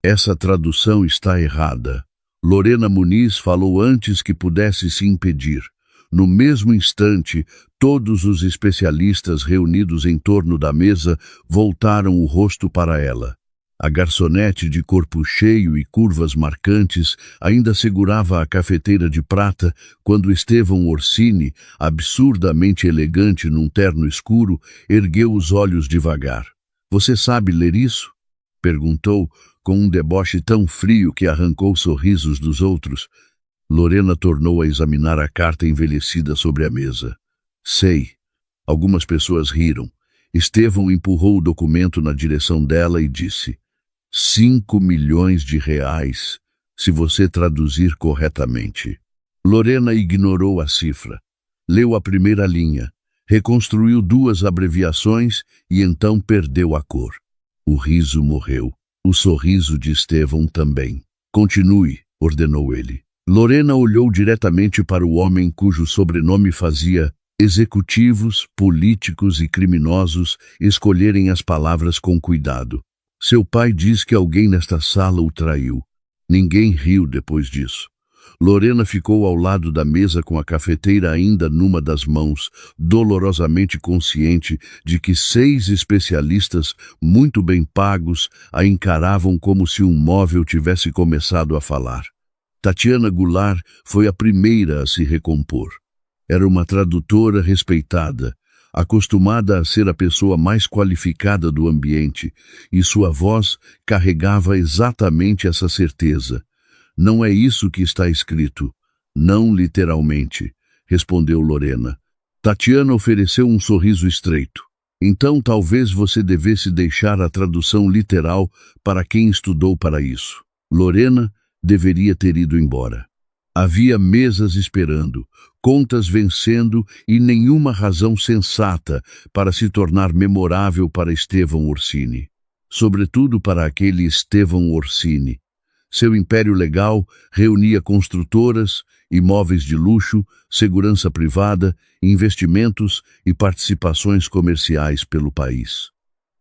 Essa tradução está errada. Lorena Muniz falou antes que pudesse se impedir. No mesmo instante, todos os especialistas reunidos em torno da mesa voltaram o rosto para ela. A garçonete de corpo cheio e curvas marcantes ainda segurava a cafeteira de prata quando Estevão Orsini, absurdamente elegante num terno escuro, ergueu os olhos devagar. "Você sabe ler isso?" perguntou, com um deboche tão frio que arrancou sorrisos dos outros. Lorena tornou a examinar a carta envelhecida sobre a mesa. "Sei." Algumas pessoas riram. Estevão empurrou o documento na direção dela e disse: 5 milhões de reais, se você traduzir corretamente. Lorena ignorou a cifra. Leu a primeira linha, reconstruiu 2 abreviações e então perdeu a cor. O riso morreu. O sorriso de Estevão também. "Continue", ordenou ele. Lorena olhou diretamente para o homem cujo sobrenome fazia executivos, políticos e criminosos escolherem as palavras com cuidado. "Seu pai diz que alguém nesta sala o traiu." Ninguém riu depois disso. Lorena ficou ao lado da mesa com a cafeteira ainda numa das mãos, dolorosamente consciente de que 6 especialistas muito bem pagos a encaravam como se um móvel tivesse começado a falar. Tatiana Goulart foi a primeira a se recompor. Era uma tradutora respeitada, acostumada a ser a pessoa mais qualificada do ambiente, e sua voz carregava exatamente essa certeza. "Não é isso que está escrito." "Não literalmente", respondeu Lorena. Tatiana ofereceu um sorriso estreito. "Então talvez você devesse deixar a tradução literal para quem estudou para isso." Lorena deveria ter ido embora. Havia mesas esperando, contas vencendo e nenhuma razão sensata para se tornar memorável para Estevão Orsini. Sobretudo para aquele Estevão Orsini. Seu império legal reunia construtoras, imóveis de luxo, segurança privada, investimentos e participações comerciais pelo país.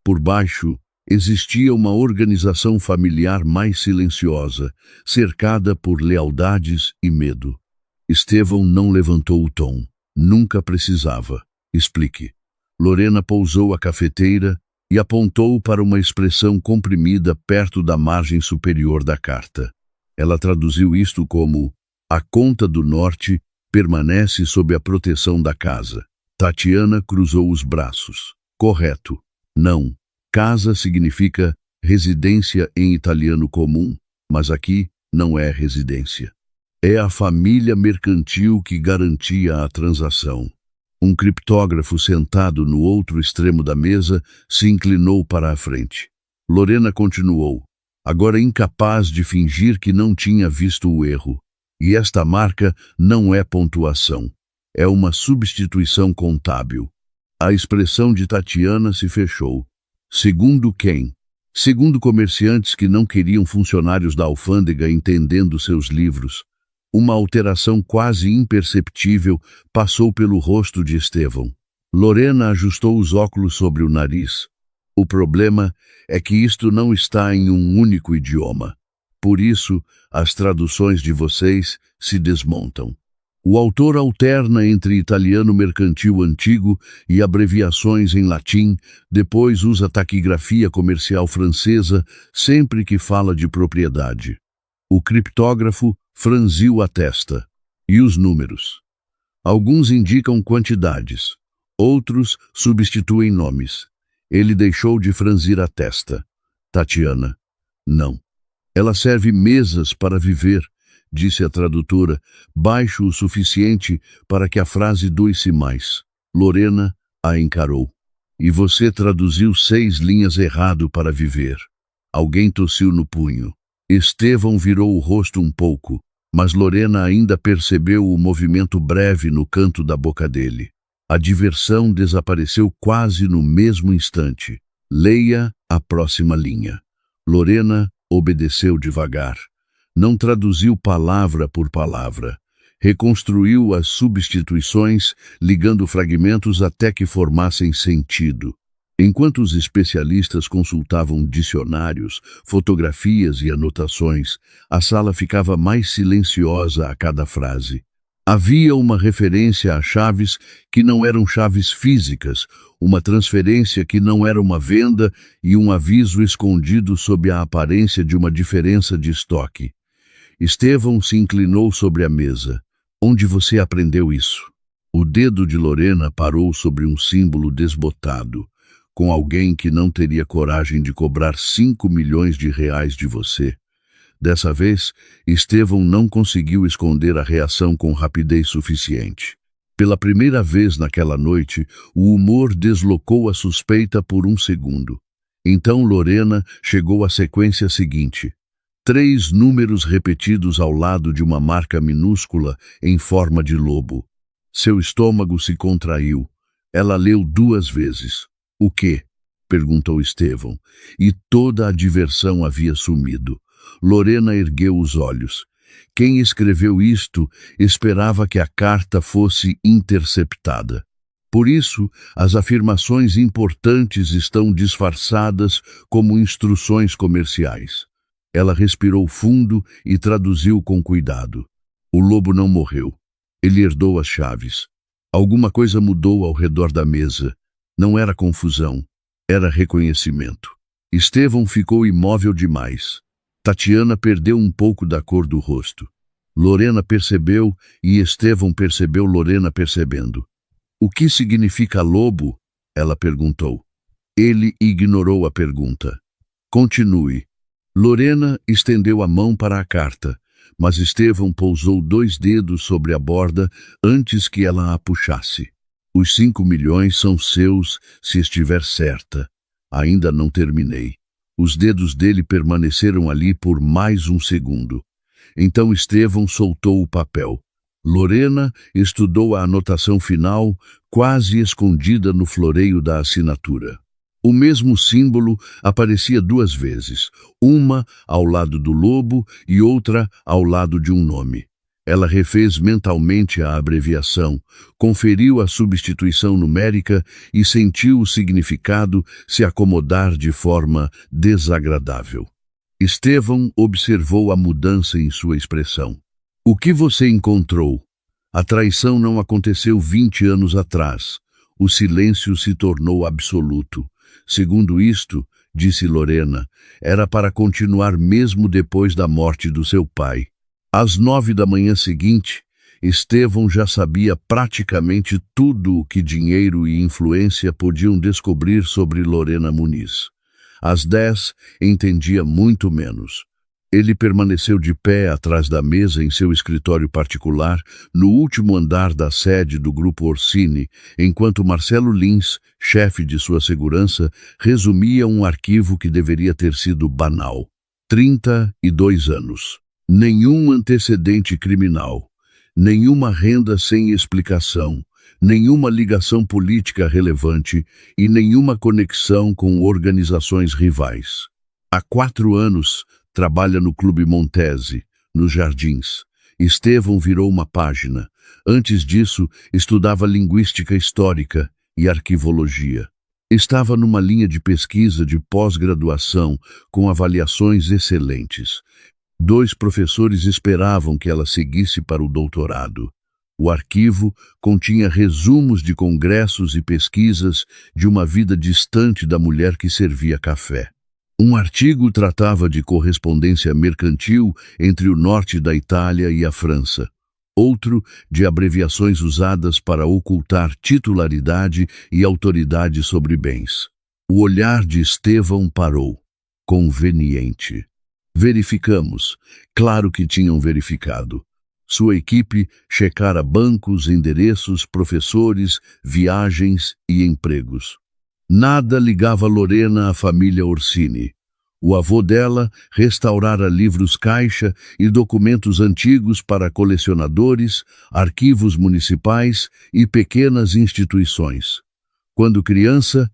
Por baixo, existia uma organização familiar mais silenciosa, cercada por lealdades e medo. Estevão não levantou o tom. "Nunca precisava. Explique." Lorena pousou a cafeteira e apontou para uma expressão comprimida perto da margem superior da carta. Ela traduziu isto como: "A conta do norte permanece sob a proteção da casa." Tatiana cruzou os braços. "Correto. Não. Casa significa residência em italiano comum, mas aqui não é residência. É a família mercantil que garantia a transação." Um criptógrafo sentado no outro extremo da mesa se inclinou para a frente. Lorena continuou, agora incapaz de fingir que não tinha visto o erro. "E esta marca não é pontuação. É uma substituição contábil." A expressão de Tatiana se fechou. "Segundo quem?" "Segundo comerciantes que não queriam funcionários da alfândega entendendo seus livros." Uma alteração quase imperceptível passou pelo rosto de Estevão. Lorena ajustou os óculos sobre o nariz. "O problema é que isto não está em um único idioma. Por isso, as traduções de vocês se desmontam. O autor alterna entre italiano mercantil antigo e abreviações em latim, depois usa taquigrafia comercial francesa sempre que fala de propriedade." O criptógrafo franziu a testa. "E os números? Alguns indicam quantidades, outros substituem nomes." Ele deixou de franzir a testa. "Tatiana, não. Ela serve mesas para viver", disse a tradutora, baixo o suficiente para que a frase doisse mais. Lorena a encarou. "E você traduziu 6 linhas errado para viver." Alguém tossiu no punho. Estevão virou o rosto um pouco, mas Lorena ainda percebeu o movimento breve no canto da boca dele. A diversão desapareceu quase no mesmo instante. "Leia a próxima linha." Lorena obedeceu devagar. Não traduziu palavra por palavra. Reconstruiu as substituições, ligando fragmentos até que formassem sentido. Enquanto os especialistas consultavam dicionários, fotografias e anotações, a sala ficava mais silenciosa a cada frase. Havia uma referência a chaves que não eram chaves físicas, uma transferência que não era uma venda e um aviso escondido sob a aparência de uma diferença de estoque. Estevão se inclinou sobre a mesa. Onde você aprendeu isso? O dedo de Lorena parou sobre um símbolo desbotado, com alguém que não teria coragem de cobrar 5 milhões de reais de você. Dessa vez, Estevão não conseguiu esconder a reação com rapidez suficiente. Pela primeira vez naquela noite, o humor deslocou a suspeita por um segundo. Então Lorena chegou à sequência seguinte. 3 números repetidos ao lado de uma marca minúscula em forma de lobo. Seu estômago se contraiu. Ela leu 2 vezes. O quê? Perguntou Estevão, e toda a diversão havia sumido. Lorena ergueu os olhos. Quem escreveu isto esperava que a carta fosse interceptada. Por isso, as afirmações importantes estão disfarçadas como instruções comerciais. Ela respirou fundo e traduziu com cuidado. O lobo não morreu. Ele herdou as chaves. Alguma coisa mudou ao redor da mesa. Não era confusão, era reconhecimento. Estevão ficou imóvel demais. Tatiana perdeu um pouco da cor do rosto. Lorena percebeu e Estevão percebeu Lorena percebendo. O que significa lobo? Ela perguntou. Ele ignorou a pergunta. Continue. Lorena estendeu a mão para a carta, mas Estevão pousou 2 dedos sobre a borda antes que ela a puxasse. Os 5 milhões são seus se estiver certa. Ainda não terminei. Os dedos dele permaneceram ali por mais um segundo. Então Estevão soltou o papel. Lorena estudou a anotação final, quase escondida no floreio da assinatura. O mesmo símbolo aparecia 2 vezes, uma ao lado do lobo e outra ao lado de um nome. Ela refez mentalmente a abreviação, conferiu a substituição numérica e sentiu o significado se acomodar de forma desagradável. Estevão observou a mudança em sua expressão. O que você encontrou? A traição não aconteceu 20 anos atrás. O silêncio se tornou absoluto. Segundo isto, disse Lorena, era para continuar mesmo depois da morte do seu pai. Às 9 da manhã seguinte, Estevão já sabia praticamente tudo o que dinheiro e influência podiam descobrir sobre Lorena Muniz. Às 10, entendia muito menos. Ele permaneceu de pé atrás da mesa em seu escritório particular, no último andar da sede do Grupo Orsini, enquanto Marcelo Lins, chefe de sua segurança, resumia um arquivo que deveria ter sido banal. 32 anos. Nenhum antecedente criminal, nenhuma renda sem explicação, nenhuma ligação política relevante e nenhuma conexão com organizações rivais. Há 4 anos, trabalha no Clube Montese, nos Jardins. Estevão virou uma página. Antes disso, estudava linguística histórica e arquivologia. Estava numa linha de pesquisa de pós-graduação com avaliações excelentes. 2 professores esperavam que ela seguisse para o doutorado. O arquivo continha resumos de congressos e pesquisas de uma vida distante da mulher que servia café. Um artigo tratava de correspondência mercantil entre o norte da Itália e a França. Outro, de abreviações usadas para ocultar titularidade e autoridade sobre bens. O olhar de Estevão parou. Conveniente. Verificamos. Claro que tinham verificado. Sua equipe checara bancos, endereços, professores, viagens e empregos. Nada ligava Lorena à família Orsini. O avô dela restaurara livros caixa e documentos antigos para colecionadores, arquivos municipais e pequenas instituições. Quando criança,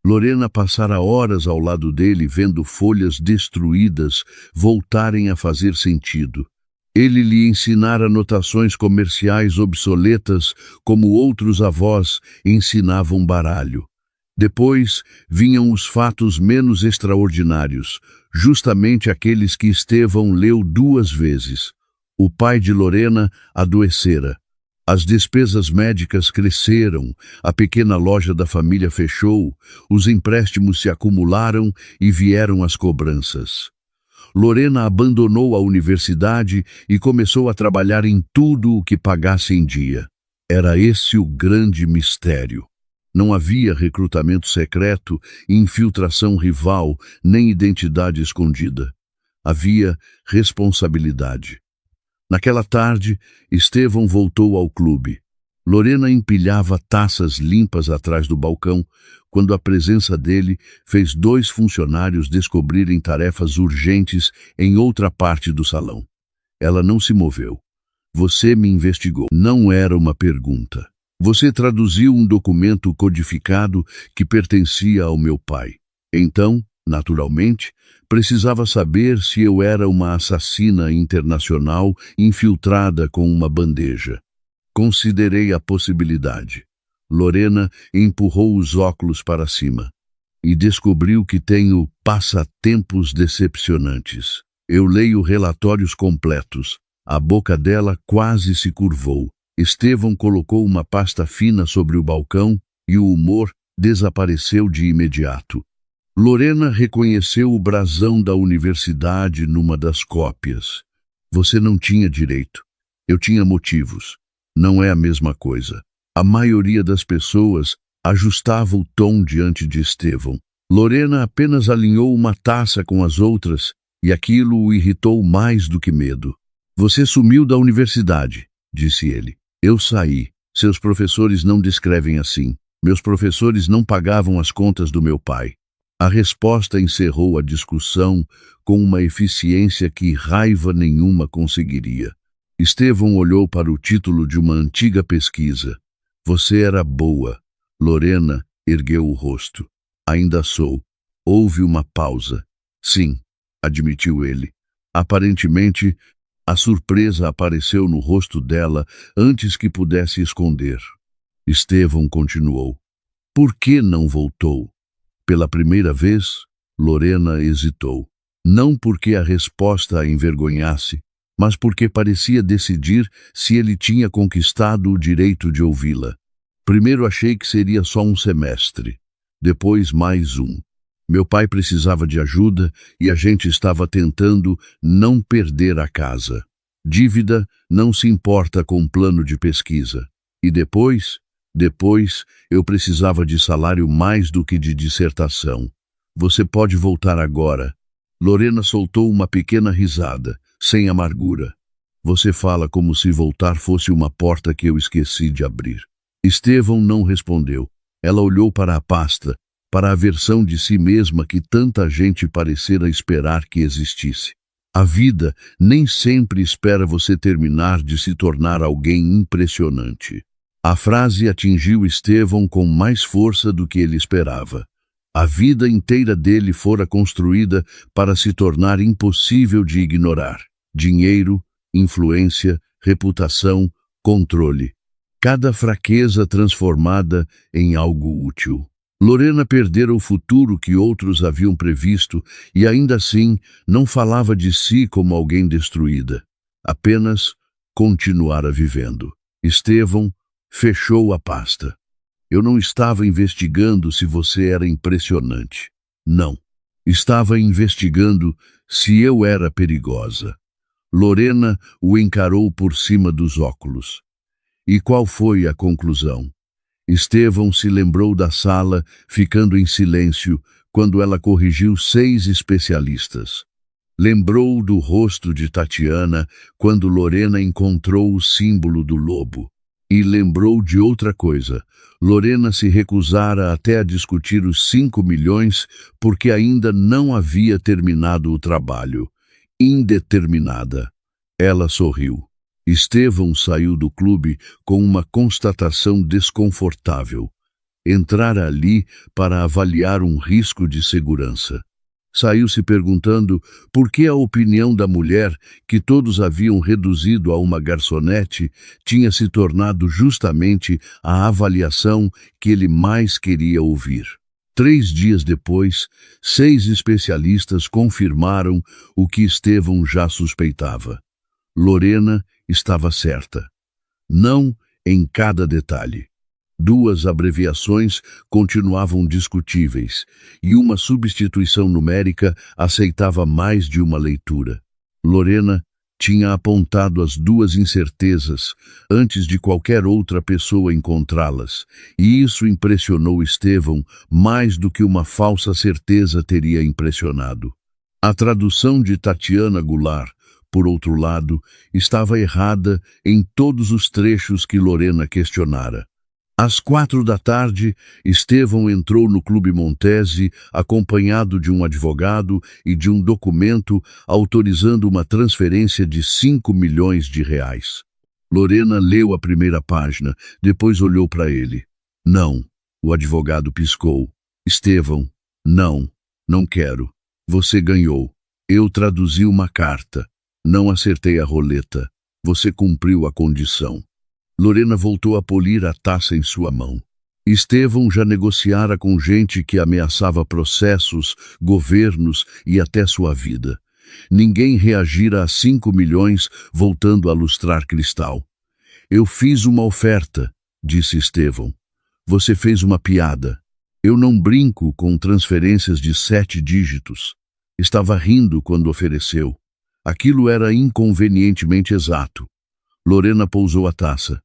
Lorena passara horas ao lado dele vendo folhas destruídas voltarem a fazer sentido. Ele lhe ensinara notações comerciais obsoletas como outros avós ensinavam baralho. Depois vinham os fatos menos extraordinários, justamente aqueles que Estevão leu 2 vezes. O pai de Lorena adoecera. As despesas médicas cresceram, a pequena loja da família fechou, os empréstimos se acumularam e vieram as cobranças. Lorena abandonou a universidade e começou a trabalhar em tudo o que pagasse em dia. Era esse o grande mistério. Não havia recrutamento secreto, infiltração rival, nem identidade escondida. Havia responsabilidade. Naquela tarde, Estevão voltou ao clube. Lorena empilhava taças limpas atrás do balcão, quando a presença dele fez 2 funcionários descobrirem tarefas urgentes em outra parte do salão. Ela não se moveu. Você me investigou. Não era uma pergunta. Você traduziu um documento codificado que pertencia ao meu pai. Então, naturalmente, precisava saber se eu era uma assassina internacional infiltrada com uma bandeja. Considerei a possibilidade. Lorena empurrou os óculos para cima e descobriu que tenho passatempos decepcionantes. Eu leio relatórios completos. A boca dela quase se curvou. Estevão colocou uma pasta fina sobre o balcão e o humor desapareceu de imediato. Lorena reconheceu o brasão da universidade numa das cópias. Você não tinha direito. Eu tinha motivos. Não é a mesma coisa. A maioria das pessoas ajustava o tom diante de Estevão. Lorena apenas alinhou uma taça com as outras e aquilo o irritou mais do que medo. Você sumiu da universidade, disse ele. Eu saí. Seus professores não descrevem assim. Meus professores não pagavam as contas do meu pai. A resposta encerrou a discussão com uma eficiência que raiva nenhuma conseguiria. Estevão olhou para o título de uma antiga pesquisa. Você era boa. Lorena ergueu o rosto. Ainda sou. Houve uma pausa. Sim, admitiu ele. Aparentemente, a surpresa apareceu no rosto dela antes que pudesse esconder. Estevão continuou. Por que não voltou? Pela primeira vez, Lorena hesitou. Não porque a resposta a envergonhasse, mas porque parecia decidir se ele tinha conquistado o direito de ouvi-la. Primeiro achei que seria só um semestre, depois mais um. Meu pai precisava de ajuda e a gente estava tentando não perder a casa. Dívida não se importa com plano de pesquisa. E depois eu precisava de salário mais do que de dissertação. Você pode voltar agora. Lorena soltou uma pequena risada, sem amargura. Você fala como se voltar fosse uma porta que eu esqueci de abrir. Estevão não respondeu. Ela olhou para a pasta, para a versão de si mesma que tanta gente parecera esperar que existisse. A vida nem sempre espera você terminar de se tornar alguém impressionante. A frase atingiu Estevão com mais força do que ele esperava. A vida inteira dele fora construída para se tornar impossível de ignorar. Dinheiro, influência, reputação, controle. Cada fraqueza transformada em algo útil. Lorena perdera o futuro que outros haviam previsto e ainda assim não falava de si como alguém destruída. Apenas continuara vivendo. Estevão fechou a pasta. Eu não estava investigando se você era impressionante. Não. Estava investigando se eu era perigosa. Lorena o encarou por cima dos óculos. E qual foi a conclusão? Estevão se lembrou da sala, ficando em silêncio, quando ela corrigiu 6 especialistas. Lembrou do rosto de Tatiana, quando Lorena encontrou o símbolo do lobo. E lembrou de outra coisa. Lorena se recusara até a discutir os 5 milhões porque ainda não havia terminado o trabalho. Indeterminada. Ela sorriu. Estevão saiu do clube com uma constatação desconfortável. Entrara ali para avaliar um risco de segurança. Saiu se perguntando por que a opinião da mulher, que todos haviam reduzido a uma garçonete, tinha se tornado justamente a avaliação que ele mais queria ouvir. 3 dias depois, 6 especialistas confirmaram o que Estevão já suspeitava. Lorena estava certa. Não em cada detalhe. 2 abreviações continuavam discutíveis, e uma substituição numérica aceitava mais de uma leitura. Lorena tinha apontado as 2 incertezas antes de qualquer outra pessoa encontrá-las, e isso impressionou Estevão mais do que uma falsa certeza teria impressionado. A tradução de Tatiana Goulart, por outro lado, estava errada em todos os trechos que Lorena questionara. Às 4 da tarde, Estevão entrou no Clube Montese acompanhado de um advogado e de um documento autorizando uma transferência de 5 milhões de reais. Lorena leu a primeira página, depois olhou para ele. Não, o advogado piscou. Estevão, não quero. Você ganhou. Eu traduzi uma carta. Não acertei a roleta. Você cumpriu a condição. Lorena voltou a polir a taça em sua mão. Estevão já negociara com gente que ameaçava processos, governos e até sua vida. Ninguém reagira a 5 milhões voltando a lustrar cristal. Eu fiz uma oferta, disse Estevão. Você fez uma piada. Eu não brinco com transferências de 7 dígitos. Estava rindo quando ofereceu. Aquilo era inconvenientemente exato. Lorena pousou a taça.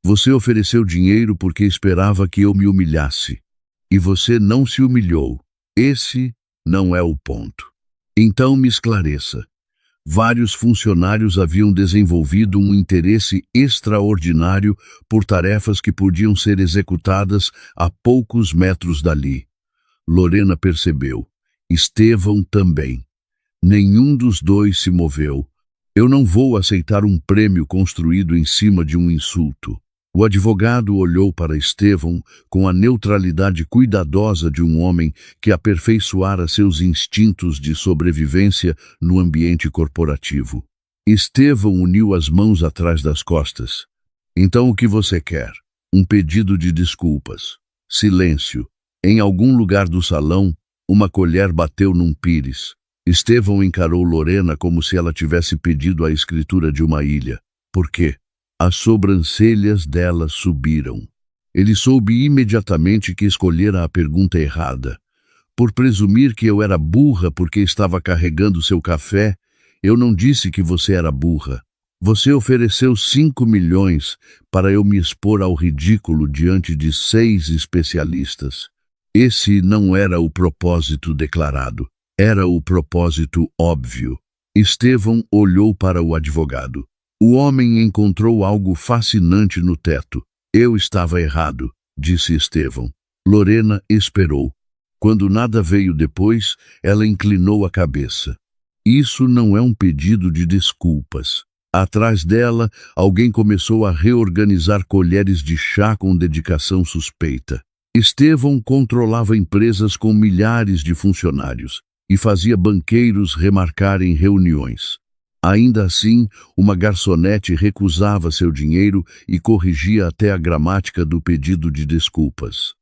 Você ofereceu dinheiro porque esperava que eu me humilhasse. E você não se humilhou. Esse não é o ponto. Então me esclareça. Vários funcionários haviam desenvolvido um interesse extraordinário por tarefas que podiam ser executadas a poucos metros dali. Lorena percebeu. Estevão também. Nenhum dos 2 se moveu. Eu não vou aceitar um prêmio construído em cima de um insulto. O advogado olhou para Estevão com a neutralidade cuidadosa de um homem que aperfeiçoara seus instintos de sobrevivência no ambiente corporativo. Estevão uniu as mãos atrás das costas. Então o que você quer? Um pedido de desculpas. Silêncio. Em algum lugar do salão, uma colher bateu num pires. Estevão encarou Lorena como se ela tivesse pedido a escritura de uma ilha. Por quê? As sobrancelhas dela subiram. Ele soube imediatamente que escolhera a pergunta errada. Por presumir que eu era burra porque estava carregando seu café, eu não disse que você era burra. Você ofereceu 5 milhões para eu me expor ao ridículo diante de 6 especialistas. Esse não era o propósito declarado. Era o propósito óbvio. Estevão olhou para o advogado. O homem encontrou algo fascinante no teto. Eu estava errado, disse Estevão. Lorena esperou. Quando nada veio depois, ela inclinou a cabeça. Isso não é um pedido de desculpas. Atrás dela, alguém começou a reorganizar colheres de chá com dedicação suspeita. Estevão controlava empresas com milhares de funcionários e fazia banqueiros remarcarem reuniões. Ainda assim, uma garçonete recusava seu dinheiro e corrigia até a gramática do pedido de desculpas.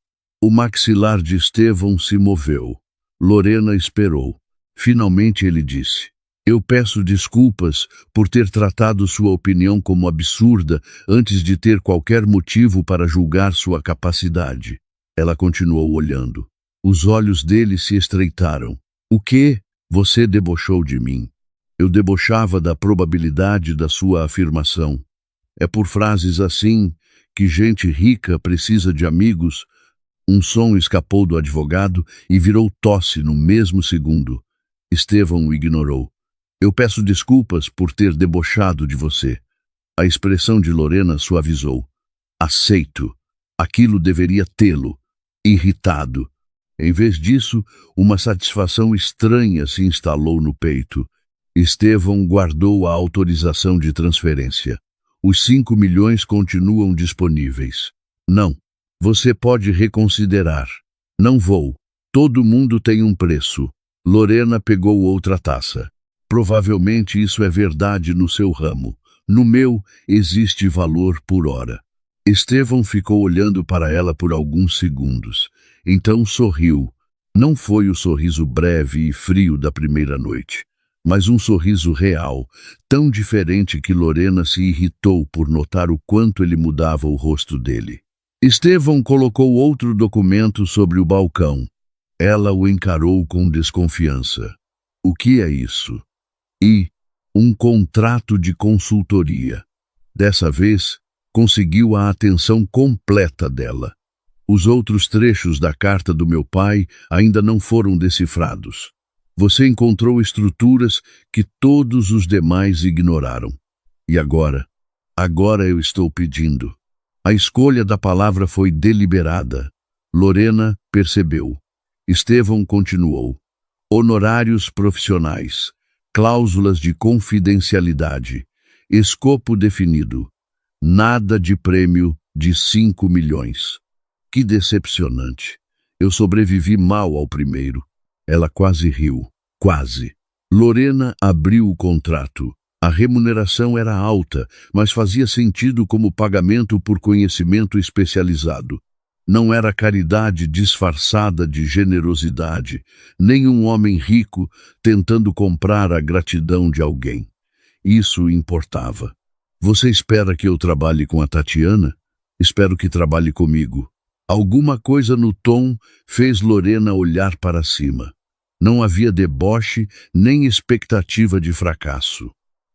O maxilar de Estevão se moveu. Lorena esperou. Finalmente ele disse: Eu peço desculpas por ter tratado sua opinião como absurda antes de ter qualquer motivo para julgar sua capacidade. Ela continuou olhando. Os olhos dele se estreitaram. O quê? Você debochou de mim. Eu debochava da probabilidade da sua afirmação. É por frases assim que gente rica precisa de amigos. Um som escapou do advogado e virou tosse no mesmo segundo. Estevão o ignorou. Eu peço desculpas por ter debochado de você. A expressão de Lorena suavizou. Aceito. Aquilo deveria tê-lo. Irritado. Em vez disso, uma satisfação estranha se instalou no peito. Estevão guardou a autorização de transferência. Os 5 milhões continuam disponíveis. Não. Você pode reconsiderar. Não vou. Todo mundo tem um preço. Lorena pegou outra taça. Provavelmente isso é verdade no seu ramo. No meu, existe valor por hora. Estevão ficou olhando para ela por alguns segundos. Então sorriu. Não foi o sorriso breve e frio da primeira noite, mas um sorriso real, tão diferente que Lorena se irritou por notar o quanto ele mudava o rosto dele. Estevão colocou outro documento sobre o balcão. Ela o encarou com desconfiança. O que é isso? E um contrato de consultoria. Dessa vez, conseguiu a atenção completa dela. Os outros trechos da carta do meu pai ainda não foram decifrados. Você encontrou estruturas que todos os demais ignoraram. E agora? Agora eu estou pedindo. A escolha da palavra foi deliberada. Lorena percebeu. Estevão continuou. Honorários profissionais, cláusulas de confidencialidade, escopo definido. Nada de prêmio de 5 milhões. Que decepcionante. Eu sobrevivi mal ao primeiro. Ela quase riu. Quase. Lorena abriu o contrato. A remuneração era alta, mas fazia sentido como pagamento por conhecimento especializado. Não era caridade disfarçada de generosidade, nem um homem rico tentando comprar a gratidão de alguém. Isso importava. Você espera que eu trabalhe com a Tatiana? Espero que trabalhe comigo. Alguma coisa no tom fez Lorena olhar para cima. Não havia deboche nem expectativa de fracasso.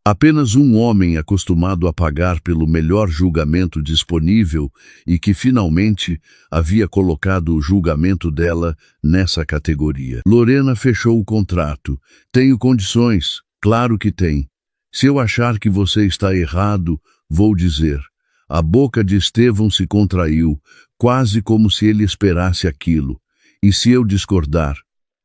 Apenas um homem acostumado a pagar pelo melhor julgamento disponível e que finalmente havia colocado o julgamento dela nessa categoria. Lorena fechou o contrato. Tenho condições, claro que tem. Se eu achar que você está errado, vou dizer. A boca de Estevão se contraiu, quase como se ele esperasse aquilo. E se eu discordar?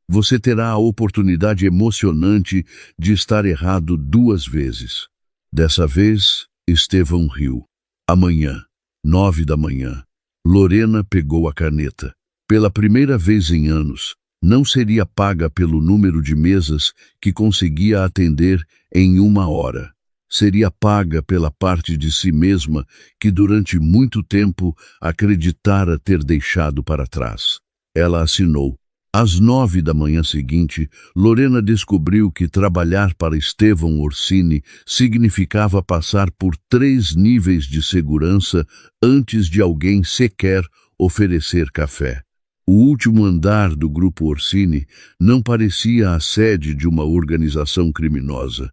Você terá a oportunidade emocionante de estar errado 2 vezes. Dessa vez, Estevão riu. Amanhã, 9 da manhã, Lorena pegou a caneta. Pela primeira vez em anos, não seria paga pelo número de mesas que conseguia atender em 1 hora. Seria paga pela parte de si mesma que durante muito tempo acreditara ter deixado para trás. Ela assinou. Às 9 da manhã seguinte, Lorena descobriu que trabalhar para Estevão Orsini significava passar por 3 níveis de segurança antes de alguém sequer oferecer café. O último andar do Grupo Orsini não parecia a sede de uma organização criminosa.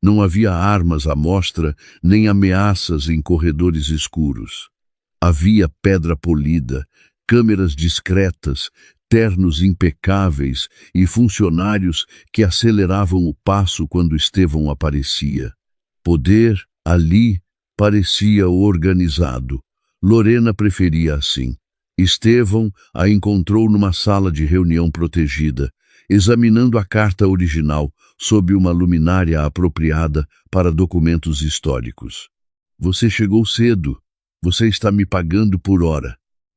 Não havia armas à mostra, nem ameaças em corredores escuros. Havia pedra polida, câmeras discretas, ternos impecáveis e funcionários que aceleravam o passo quando Estevão aparecia. Poder, ali, parecia organizado. Lorena preferia assim. Estevão a encontrou numa sala de reunião protegida, examinando a carta original sob uma luminária apropriada para documentos históricos. Você chegou cedo. Você está me pagando por hora.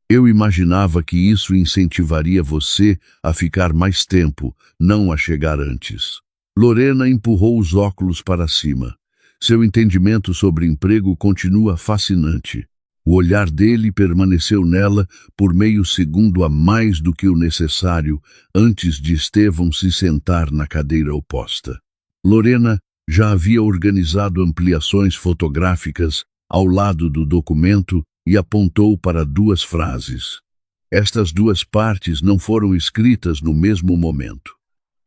Eu imaginava que isso incentivaria você a ficar mais tempo, não a chegar antes. Lorena empurrou os óculos para cima. Seu entendimento sobre emprego continua fascinante. O olhar dele permaneceu nela por meio segundo a mais do que o necessário antes de Estevão se sentar na cadeira oposta. Lorena já havia organizado ampliações fotográficas ao lado do documento e apontou para 2 frases. Estas 2 partes não foram escritas no mesmo momento.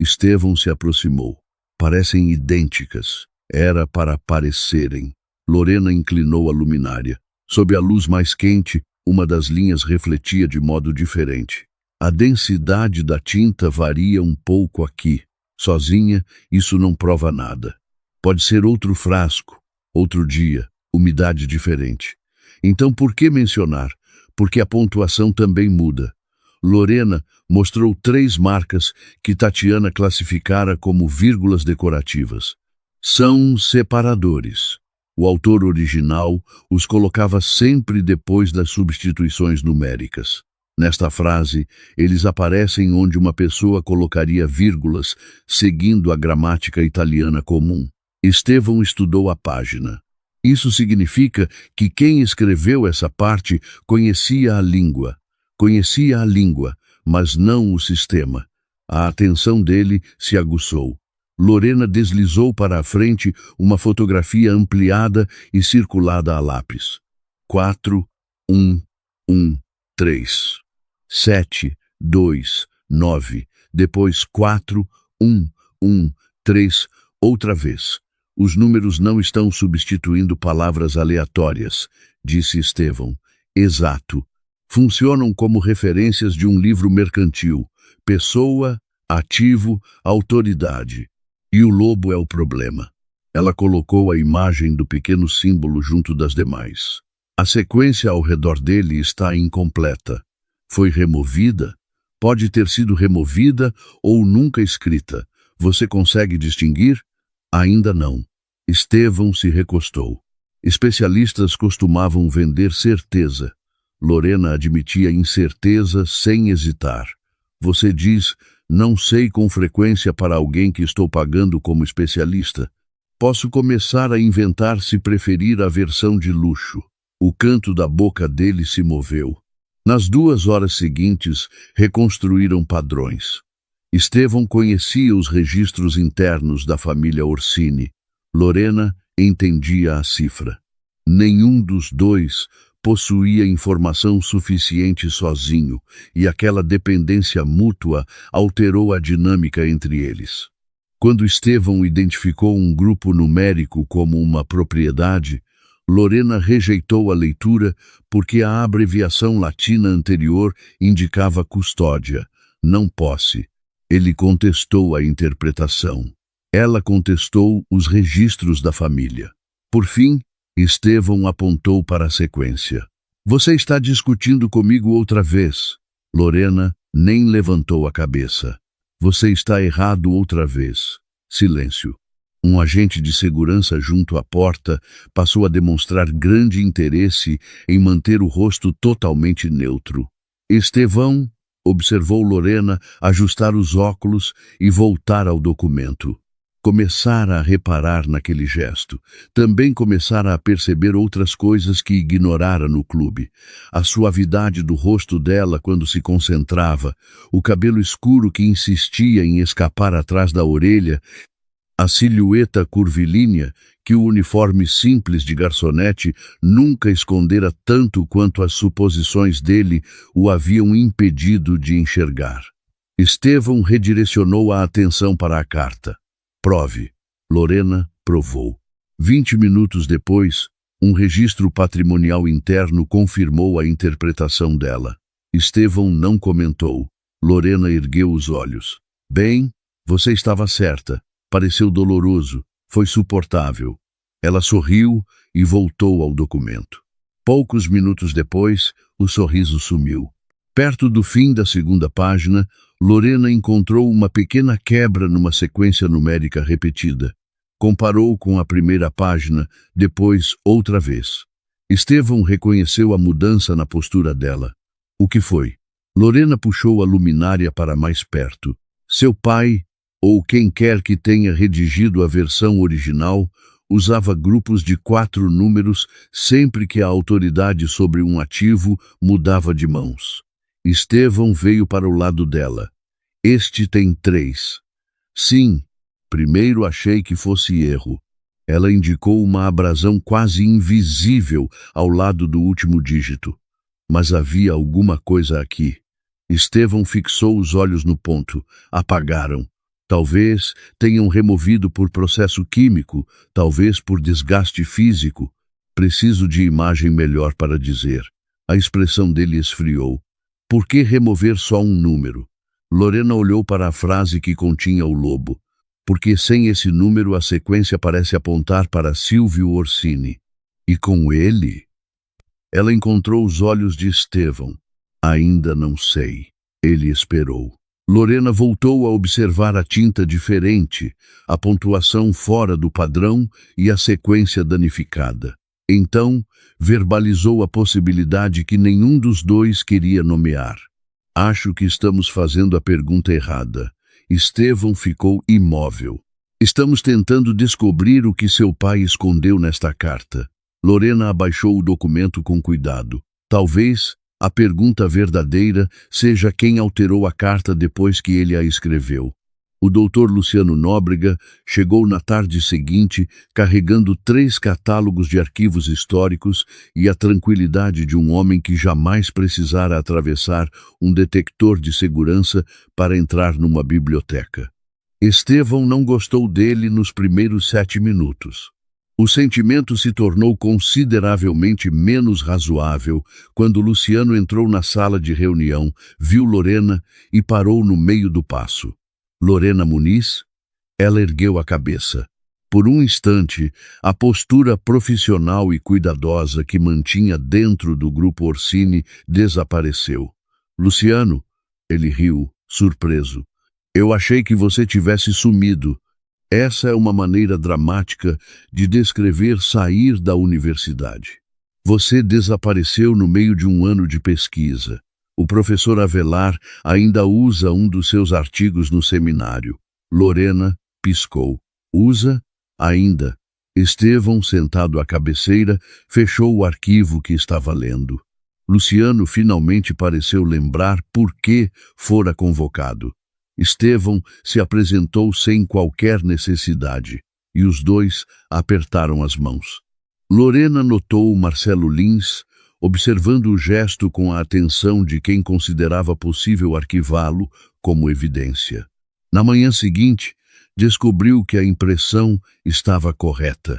Estevão se aproximou. Parecem idênticas. Era para parecerem. Lorena inclinou a luminária. Sob a luz mais quente, uma das linhas refletia de modo diferente. A densidade da tinta varia um pouco aqui. Sozinha, isso não prova nada. Pode ser outro frasco, outro dia, umidade diferente. Então por que mencionar? Porque a pontuação também muda. Lorena mostrou 3 marcas que Tatiana classificara como vírgulas decorativas. São separadores. O autor original os colocava sempre depois das substituições numéricas. Nesta frase, eles aparecem onde uma pessoa colocaria vírgulas, seguindo a gramática italiana comum. Estevão estudou a página. Isso significa que quem escreveu essa parte conhecia a língua, mas não o sistema. A atenção dele se aguçou. Lorena deslizou para a frente uma fotografia ampliada e circulada a lápis. 4, 1, 1, 3. 7, 2, 9. Depois 4, 1, 1, 3. Outra vez. Os números não estão substituindo palavras aleatórias, disse Estevão. Exato. Funcionam como referências de um livro mercantil. Pessoa, ativo, autoridade. E o lobo é o problema. Ela colocou a imagem do pequeno símbolo junto das demais. A sequência ao redor dele está incompleta. Foi removida? Pode ter sido removida ou nunca escrita. Você consegue distinguir? Ainda não. Estevão se recostou. Especialistas costumavam vender certeza. Lorena admitia incerteza sem hesitar. Você diz, não sei com frequência para alguém que estou pagando como especialista. Posso começar a inventar se preferir a versão de luxo. O canto da boca dele se moveu. Nas 2 horas seguintes, reconstruíram padrões. Estevão conhecia os registros internos da família Orsini. Lorena entendia a cifra. Nenhum dos dois possuía informação suficiente sozinho, e aquela dependência mútua alterou a dinâmica entre eles. Quando Estevão identificou um grupo numérico como uma propriedade, Lorena rejeitou a leitura porque a abreviação latina anterior indicava custódia, não posse. Ele contestou a interpretação. Ela contestou os registros da família. Por fim, Estevão apontou para a sequência. Você está discutindo comigo outra vez. Lorena nem levantou a cabeça. Você está errado outra vez. Silêncio. Um agente de segurança junto à porta passou a demonstrar grande interesse em manter o rosto totalmente neutro. Estevão observou Lorena ajustar os óculos e voltar ao documento. Começara a reparar naquele gesto. Também começara a perceber outras coisas que ignorara no clube. A suavidade do rosto dela quando se concentrava, o cabelo escuro que insistia em escapar atrás da orelha, a silhueta curvilínea que o uniforme simples de garçonete nunca escondera tanto quanto as suposições dele o haviam impedido de enxergar. Estevão redirecionou a atenção para a carta. Prove. Lorena provou. 20 minutos depois, um registro patrimonial interno confirmou a interpretação dela. Estevão não comentou. Lorena ergueu os olhos. Bem, você estava certa. Pareceu doloroso. Foi suportável. Ela sorriu e voltou ao documento. Poucos minutos depois, o sorriso sumiu. Perto do fim da 2ª página, Lorena encontrou uma pequena quebra numa sequência numérica repetida. Comparou com a 1ª página, depois outra vez. Estevão reconheceu a mudança na postura dela. O que foi? Lorena puxou a luminária para mais perto. Seu pai, ou quem quer que tenha redigido a versão original, usava grupos de 4 números sempre que a autoridade sobre um ativo mudava de mãos. Estevão veio para o lado dela. Este tem 3. Sim, primeiro achei que fosse erro. Ela indicou uma abrasão quase invisível ao lado do último dígito. Mas havia alguma coisa aqui. Estevão fixou os olhos no ponto. Apagaram. Talvez tenham removido por processo químico, talvez por desgaste físico. Preciso de imagem melhor para dizer. A expressão dele esfriou. Por que remover só um número? Lorena olhou para a frase que continha o lobo. Porque sem esse número a sequência parece apontar para Silvio Orsini. E com ele? Ela encontrou os olhos de Estevão. Ainda não sei. Ele esperou. Lorena voltou a observar a tinta diferente, a pontuação fora do padrão e a sequência danificada. Então, verbalizou a possibilidade que nenhum dos dois queria nomear. Acho que estamos fazendo a pergunta errada. Estevão ficou imóvel. Estamos tentando descobrir o que seu pai escondeu nesta carta. Lorena abaixou o documento com cuidado. Talvez a pergunta verdadeira seja quem alterou a carta depois que ele a escreveu. O doutor Luciano Nóbrega chegou na tarde seguinte carregando 3 catálogos de arquivos históricos e a tranquilidade de um homem que jamais precisara atravessar um detector de segurança para entrar numa biblioteca. Estevão não gostou dele nos primeiros 7 minutos. O sentimento se tornou consideravelmente menos razoável quando Luciano entrou na sala de reunião, viu Lorena e parou no meio do passo. Lorena Muniz? Ela ergueu a cabeça. Por um instante, a postura profissional e cuidadosa que mantinha dentro do grupo Orsini desapareceu. Luciano? Ele riu, surpreso. Eu achei que você tivesse sumido. Essa é uma maneira dramática de descrever sair da universidade. Você desapareceu no meio de um ano de pesquisa. O professor Avelar ainda usa um dos seus artigos no seminário. Lorena piscou. Usa? Ainda. Estevão, sentado à cabeceira, fechou o arquivo que estava lendo. Luciano finalmente pareceu lembrar por que fora convocado. Estevão se apresentou sem qualquer necessidade, e os dois apertaram as mãos. Lorena notou Marcelo Lins, observando o gesto com a atenção de quem considerava possível arquivá-lo como evidência. Na manhã seguinte, descobriu que a impressão estava correta.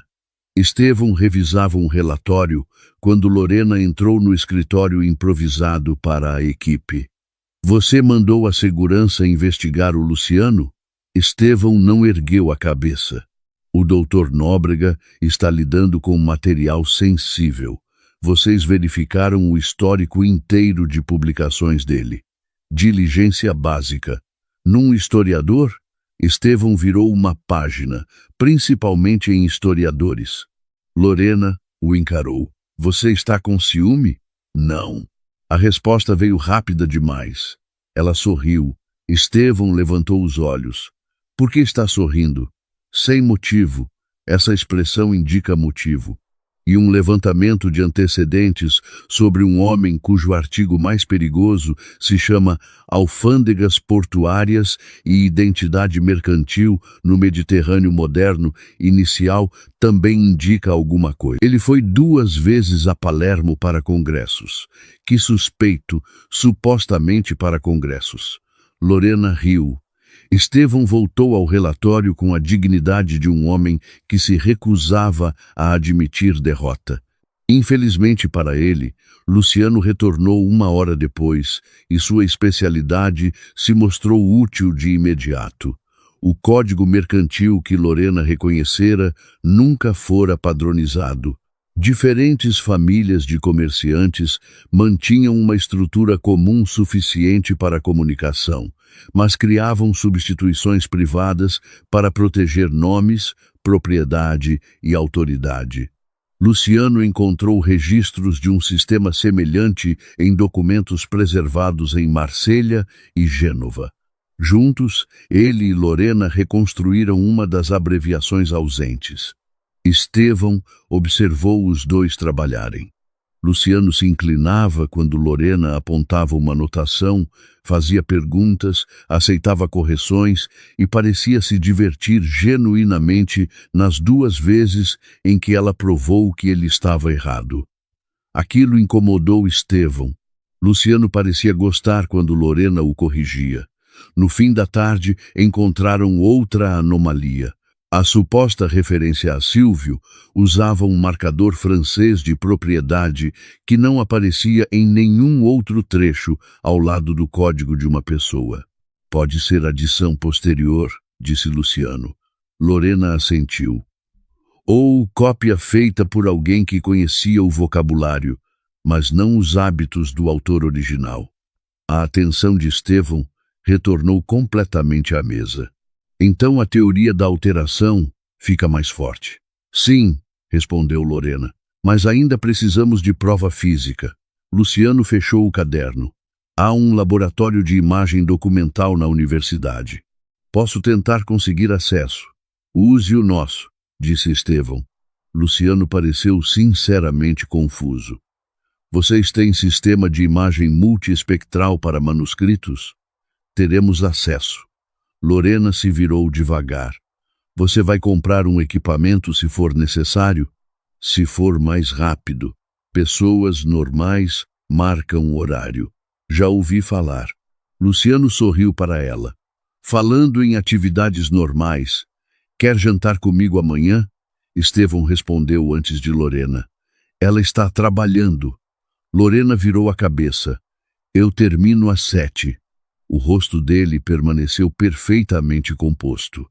Estevão revisava um relatório quando Lorena entrou no escritório improvisado para a equipe. Você mandou a segurança investigar o Luciano? Estevão não ergueu a cabeça. O doutor Nóbrega está lidando com material sensível. Vocês verificaram o histórico inteiro de publicações dele. Diligência básica. Num historiador, Estevão virou uma página, principalmente em historiadores. Lorena o encarou. Você está com ciúme? Não. A resposta veio rápida demais. Ela sorriu. Estevão levantou os olhos. Por que está sorrindo? Sem motivo. Essa expressão indica motivo. E um levantamento de antecedentes sobre um homem cujo artigo mais perigoso se chama Alfândegas Portuárias e Identidade Mercantil no Mediterrâneo Moderno Inicial também indica alguma coisa. Ele foi 2 vezes a Palermo para congressos. Que suspeito, supostamente para congressos. Lorena riu. Estevão voltou ao relatório com a dignidade de um homem que se recusava a admitir derrota. Infelizmente para ele, Luciano retornou 1 hora depois e sua especialidade se mostrou útil de imediato. O código mercantil que Lorena reconhecera nunca fora padronizado. Diferentes famílias de comerciantes mantinham uma estrutura comum suficiente para a comunicação, mas criavam substituições privadas para proteger nomes, propriedade e autoridade. Luciano encontrou registros de um sistema semelhante em documentos preservados em Marselha e Gênova. Juntos, ele e Lorena reconstruíram uma das abreviações ausentes. Estevão observou os dois trabalharem. Luciano se inclinava quando Lorena apontava uma anotação, fazia perguntas, aceitava correções e parecia se divertir genuinamente nas 2 vezes em que ela provou que ele estava errado. Aquilo incomodou Estevão. Luciano parecia gostar quando Lorena o corrigia. No fim da tarde, encontraram outra anomalia. A suposta referência a Silvio usava um marcador francês de propriedade que não aparecia em nenhum outro trecho ao lado do código de uma pessoa. Pode ser adição posterior, disse Luciano. Lorena assentiu. Ou cópia feita por alguém que conhecia o vocabulário, mas não os hábitos do autor original. A atenção de Estevão retornou completamente à mesa. Então a teoria da alteração fica mais forte. Sim, respondeu Lorena, mas ainda precisamos de prova física. Luciano fechou o caderno. Há um laboratório de imagem documental na universidade. Posso tentar conseguir acesso. Use o nosso, disse Estevão. Luciano pareceu sinceramente confuso. Vocês têm sistema de imagem multiespectral para manuscritos? Teremos acesso. Lorena se virou devagar. Você vai comprar um equipamento se for necessário? Se for mais rápido. Pessoas normais marcam o horário. Já ouvi falar. Luciano sorriu para ela. Falando em atividades normais, quer jantar comigo amanhã? Estevão respondeu antes de Lorena. Ela está trabalhando. Lorena virou a cabeça. Eu termino às 7. O rosto dele permaneceu perfeitamente composto.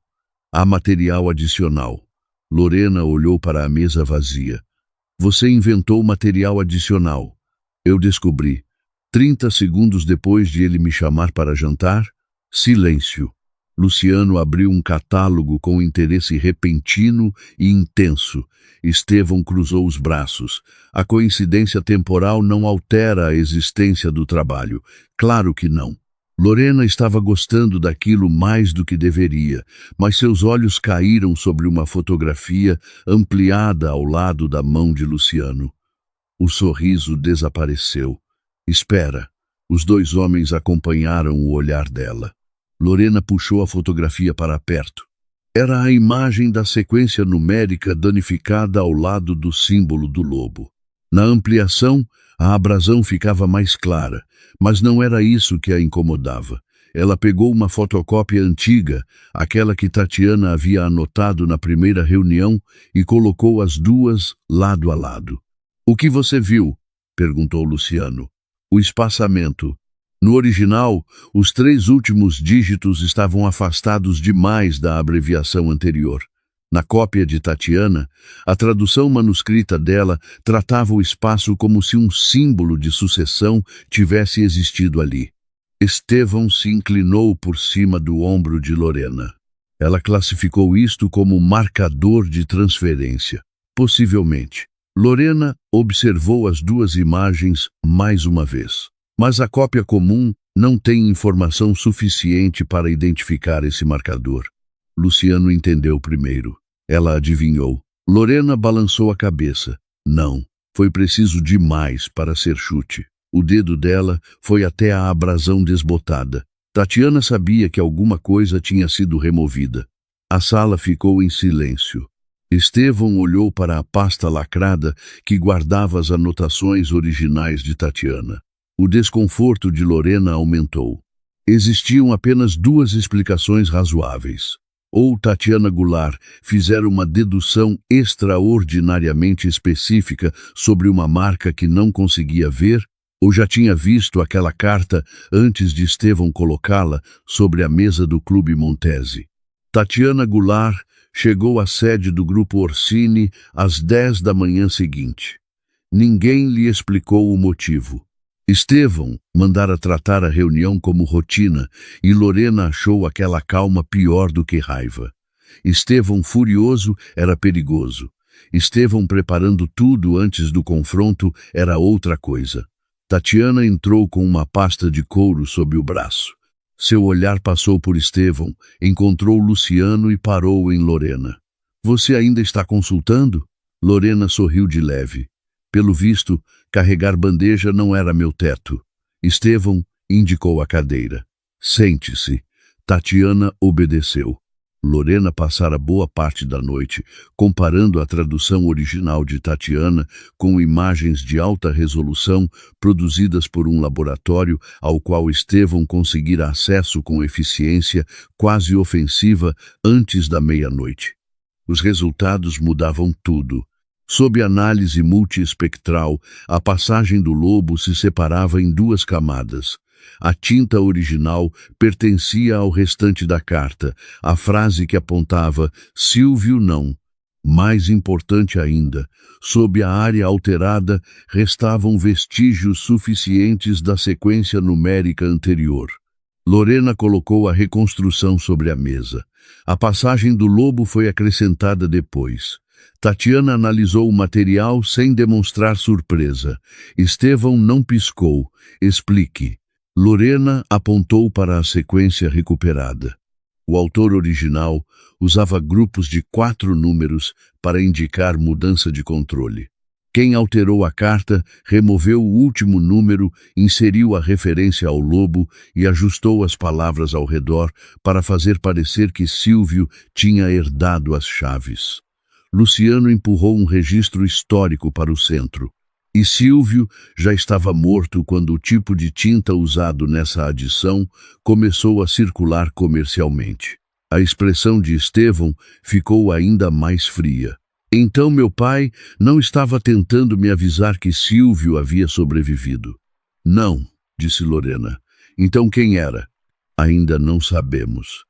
Há material adicional. Lorena olhou para a mesa vazia. Você inventou material adicional. Eu descobri. 30 segundos depois de ele me chamar para jantar, silêncio. Luciano abriu um catálogo com interesse repentino e intenso. Estevão cruzou os braços. A coincidência temporal não altera a existência do trabalho. Claro que não. Lorena estava gostando daquilo mais do que deveria, mas seus olhos caíram sobre uma fotografia ampliada ao lado da mão de Luciano. O sorriso desapareceu. Espera. Os dois homens acompanharam o olhar dela. Lorena puxou a fotografia para perto. Era a imagem da sequência numérica danificada ao lado do símbolo do lobo. Na ampliação, a abrasão ficava mais clara, mas não era isso que a incomodava. Ela pegou uma fotocópia antiga, aquela que Tatiana havia anotado na primeira reunião, e colocou as duas lado a lado. O que você viu? Perguntou Luciano. O espaçamento. No original, os 3 últimos dígitos estavam afastados demais da abreviação anterior. Na cópia de Tatiana, a tradução manuscrita dela tratava o espaço como se um símbolo de sucessão tivesse existido ali. Estevão se inclinou por cima do ombro de Lorena. Ela classificou isto como marcador de transferência. Possivelmente. Lorena observou as duas imagens mais uma vez. Mas a cópia comum não tem informação suficiente para identificar esse marcador. Luciano entendeu primeiro. Ela adivinhou. Lorena balançou a cabeça. Não, foi preciso demais para ser chute. O dedo dela foi até a abrasão desbotada. Tatiana sabia que alguma coisa tinha sido removida. A sala ficou em silêncio. Estevão olhou para a pasta lacrada que guardava as anotações originais de Tatiana. O desconforto de Lorena aumentou. Existiam apenas 2 explicações razoáveis. Ou Tatiana Goulart fizera uma dedução extraordinariamente específica sobre uma marca que não conseguia ver, ou já tinha visto aquela carta antes de Estevão colocá-la sobre a mesa do Clube Montese. Tatiana Goulart chegou à sede do Grupo Orsini às 10 da manhã seguinte. Ninguém lhe explicou o motivo. Estevão mandara tratar a reunião como rotina e Lorena achou aquela calma pior do que raiva. Estevão furioso era perigoso. Estevão preparando tudo antes do confronto era outra coisa. Tatiana entrou com uma pasta de couro sob o braço. Seu olhar passou por Estevão, encontrou Luciano e parou em Lorena. Você ainda está consultando? Lorena sorriu de leve. Pelo visto, carregar bandeja não era meu teto. Estevão indicou a cadeira. Sente-se. Tatiana obedeceu. Lorena passara boa parte da noite comparando a tradução original de Tatiana com imagens de alta resolução produzidas por um laboratório ao qual Estevão conseguira acesso com eficiência quase ofensiva antes da meia-noite. Os resultados mudavam tudo. Sob análise multiespectral, a passagem do lobo se separava em 2 camadas. A tinta original pertencia ao restante da carta, a frase que apontava Silvio não. Mais importante ainda, sob a área alterada, restavam vestígios suficientes da sequência numérica anterior. Lorena colocou a reconstrução sobre a mesa. A passagem do lobo foi acrescentada depois. Tatiana analisou o material sem demonstrar surpresa. Estevão não piscou. Explique. Lorena apontou para a sequência recuperada. O autor original usava grupos de 4 números para indicar mudança de controle. Quem alterou a carta removeu o último número, inseriu a referência ao lobo e ajustou as palavras ao redor para fazer parecer que Silvio tinha herdado as chaves. Luciano empurrou um registro histórico para o centro. E Silvio já estava morto quando o tipo de tinta usado nessa adição começou a circular comercialmente. A expressão de Estevão ficou ainda mais fria. Então meu pai não estava tentando me avisar que Silvio havia sobrevivido. Não, disse Lorena. Então quem era? Ainda não sabemos.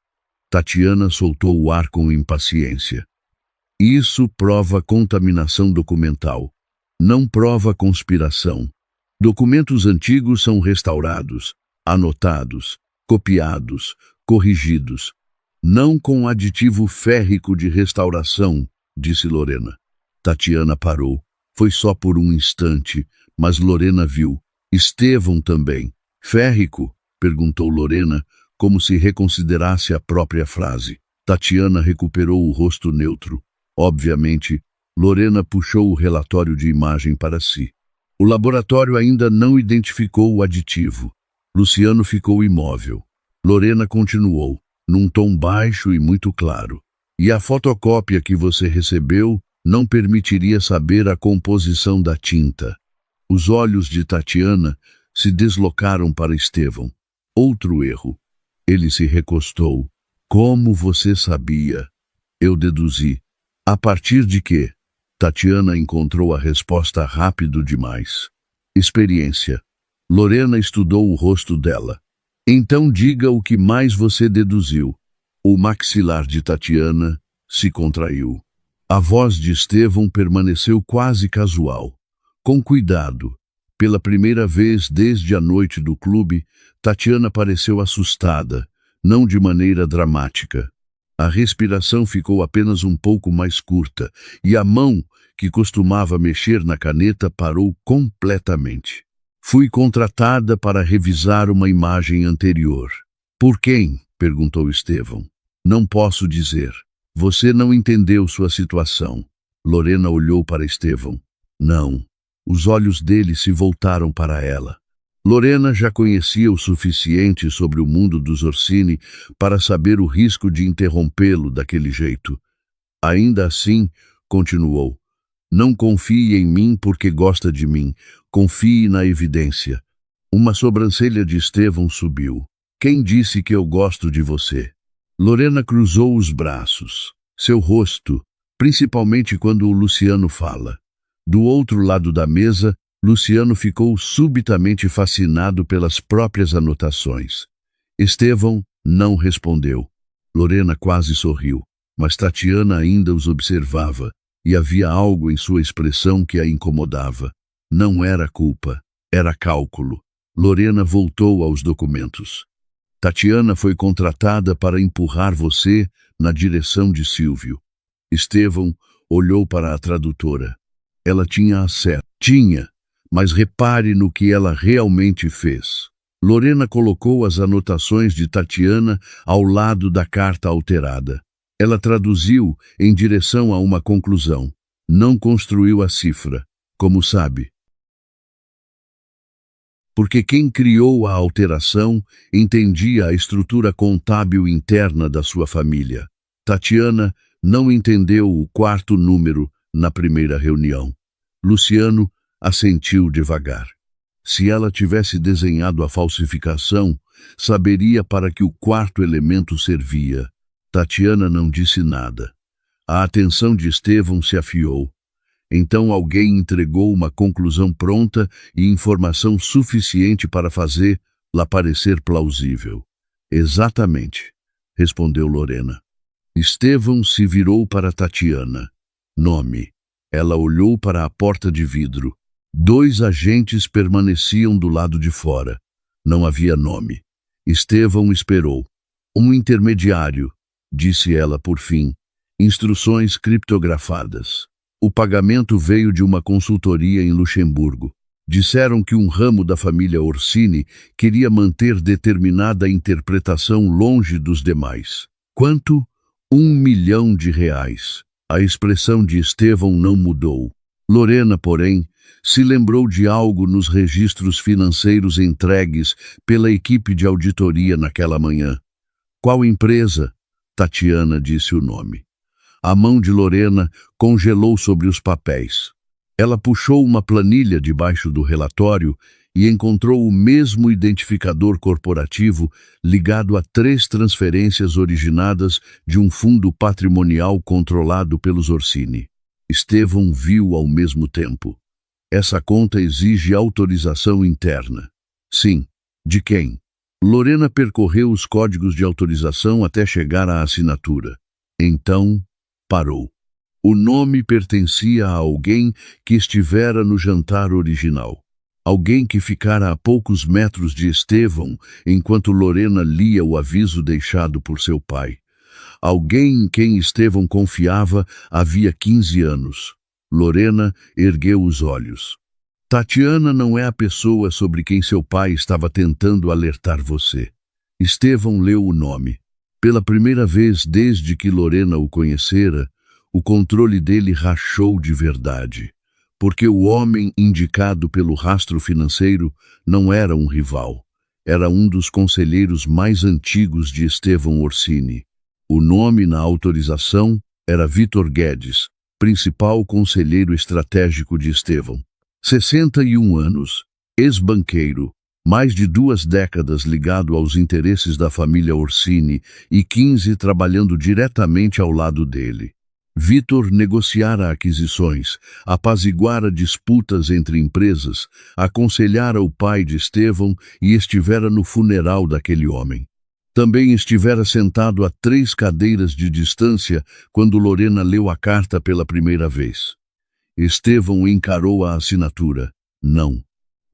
Tatiana soltou o ar com impaciência. Isso prova contaminação documental. Não prova conspiração. Documentos antigos são restaurados, anotados, copiados, corrigidos. Não com aditivo férrico de restauração, disse Lorena. Tatiana parou. Foi só por um instante, mas Lorena viu. Estevão também. Férrico? Perguntou Lorena, como se reconsiderasse a própria frase. Tatiana recuperou o rosto neutro. Obviamente, Lorena puxou o relatório de imagem para si. O laboratório ainda não identificou o aditivo. Luciano ficou imóvel. Lorena continuou, num tom baixo e muito claro. E a fotocópia que você recebeu não permitiria saber a composição da tinta. Os olhos de Tatiana se deslocaram para Estevão. Outro erro. Ele se recostou. Como você sabia? Eu deduzi. A partir de quê? Tatiana encontrou a resposta rápido demais. Experiência. Lorena estudou o rosto dela. Então diga o que mais você deduziu. O maxilar de Tatiana se contraiu. A voz de Estevão permaneceu quase casual. Com cuidado. Pela primeira vez desde a noite do clube, Tatiana pareceu assustada, não de maneira dramática. A respiração ficou apenas um pouco mais curta, e a mão, que costumava mexer na caneta, parou completamente. Fui contratada para revisar uma imagem anterior. Por quem? Perguntou Estevão. Não posso dizer. Você não entendeu sua situação. Lorena olhou para Estevão. Não. Os olhos dele se voltaram para ela. Lorena já conhecia o suficiente sobre o mundo dos Orsini para saber o risco de interrompê-lo daquele jeito. Ainda assim, continuou, não confie em mim porque gosta de mim, confie na evidência. Uma sobrancelha de Estevão subiu. Quem disse que eu gosto de você? Lorena cruzou os braços. Seu rosto, principalmente quando o Luciano fala. Do outro lado da mesa, Luciano ficou subitamente fascinado pelas próprias anotações. Estevão não respondeu. Lorena quase sorriu, mas Tatiana ainda os observava, e havia algo em sua expressão que a incomodava. Não era culpa, era cálculo. Lorena voltou aos documentos. Tatiana foi contratada para empurrar você na direção de Silvio. Estevão olhou para a tradutora. Ela tinha acesso. Tinha. Mas repare no que ela realmente fez. Lorena colocou as anotações de Tatiana ao lado da carta alterada. Ela traduziu em direção a uma conclusão. Não construiu a cifra, como sabe. Porque quem criou a alteração entendia a estrutura contábil interna da sua família. Tatiana não entendeu o 4º número na primeira reunião. Luciano assentiu devagar. Se ela tivesse desenhado a falsificação, saberia para que o 4º elemento servia. Tatiana não disse nada. A atenção de Estevão se afiou. Então alguém entregou uma conclusão pronta e informação suficiente para fazê-la parecer plausível. Exatamente, respondeu Lorena. Estevão se virou para Tatiana. Nome. Ela olhou para a porta de vidro. 2 agentes permaneciam do lado de fora. Não havia nome. Estevão esperou. Um intermediário, disse ela por fim. Instruções criptografadas. O pagamento veio de uma consultoria em Luxemburgo. Disseram que um ramo da família Orsini queria manter determinada interpretação longe dos demais. Quanto? R$ 1 milhão. A expressão de Estevão não mudou. Lorena, porém, se lembrou de algo nos registros financeiros entregues pela equipe de auditoria naquela manhã. Qual empresa? Tatiana disse o nome. A mão de Lorena congelou sobre os papéis. Ela puxou uma planilha debaixo do relatório e encontrou o mesmo identificador corporativo ligado a 3 transferências originadas de um fundo patrimonial controlado pelos Orsini. Estevão viu ao mesmo tempo. Essa conta exige autorização interna. Sim. De quem? Lorena percorreu os códigos de autorização até chegar à assinatura. Então, parou. O nome pertencia a alguém que estivera no jantar original. Alguém que ficara a poucos metros de Estevão enquanto Lorena lia o aviso deixado por seu pai. Alguém em quem Estevão confiava havia 15 anos. Lorena ergueu os olhos. Tatiana não é a pessoa sobre quem seu pai estava tentando alertar você. Estevão leu o nome. Pela primeira vez desde que Lorena o conhecera, o controle dele rachou de verdade, porque o homem indicado pelo rastro financeiro não era um rival, era um dos conselheiros mais antigos de Estevão Orsini. O nome na autorização era Vitor Guedes, principal conselheiro estratégico de Estevão. 61 anos, ex-banqueiro, mais de 2 décadas ligado aos interesses da família Orsini e 15 trabalhando diretamente ao lado dele. Vitor negociara aquisições, apaziguara disputas entre empresas, aconselhara o pai de Estevão e estivera no funeral daquele homem. Também estivera sentado a 3 cadeiras de distância quando Lorena leu a carta pela primeira vez. Estevão encarou a assinatura. Não.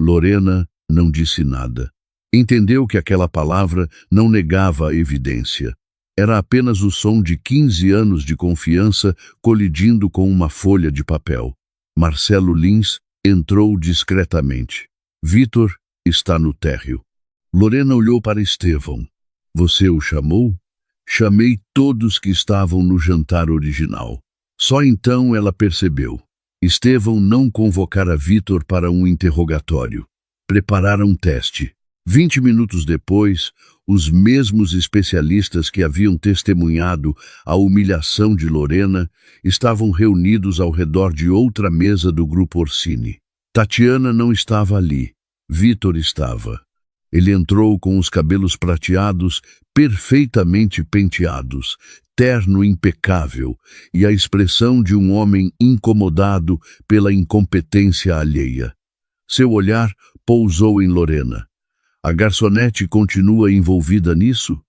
Lorena não disse nada. Entendeu que aquela palavra não negava a evidência. Era apenas o som de 15 anos de confiança colidindo com uma folha de papel. Marcelo Lins entrou discretamente. Vitor está no térreo. Lorena olhou para Estevão. Você o chamou? Chamei todos que estavam no jantar original. Só então ela percebeu. Estevão não convocara Vitor para um interrogatório. Preparara um teste. 20 minutos depois, os mesmos especialistas que haviam testemunhado a humilhação de Lorena estavam reunidos ao redor de outra mesa do grupo Orsini. Tatiana não estava ali. Vitor estava. Ele entrou com os cabelos prateados, perfeitamente penteados, terno impecável e a expressão de um homem incomodado pela incompetência alheia. Seu olhar pousou em Lorena. A garçonete continua envolvida nisso?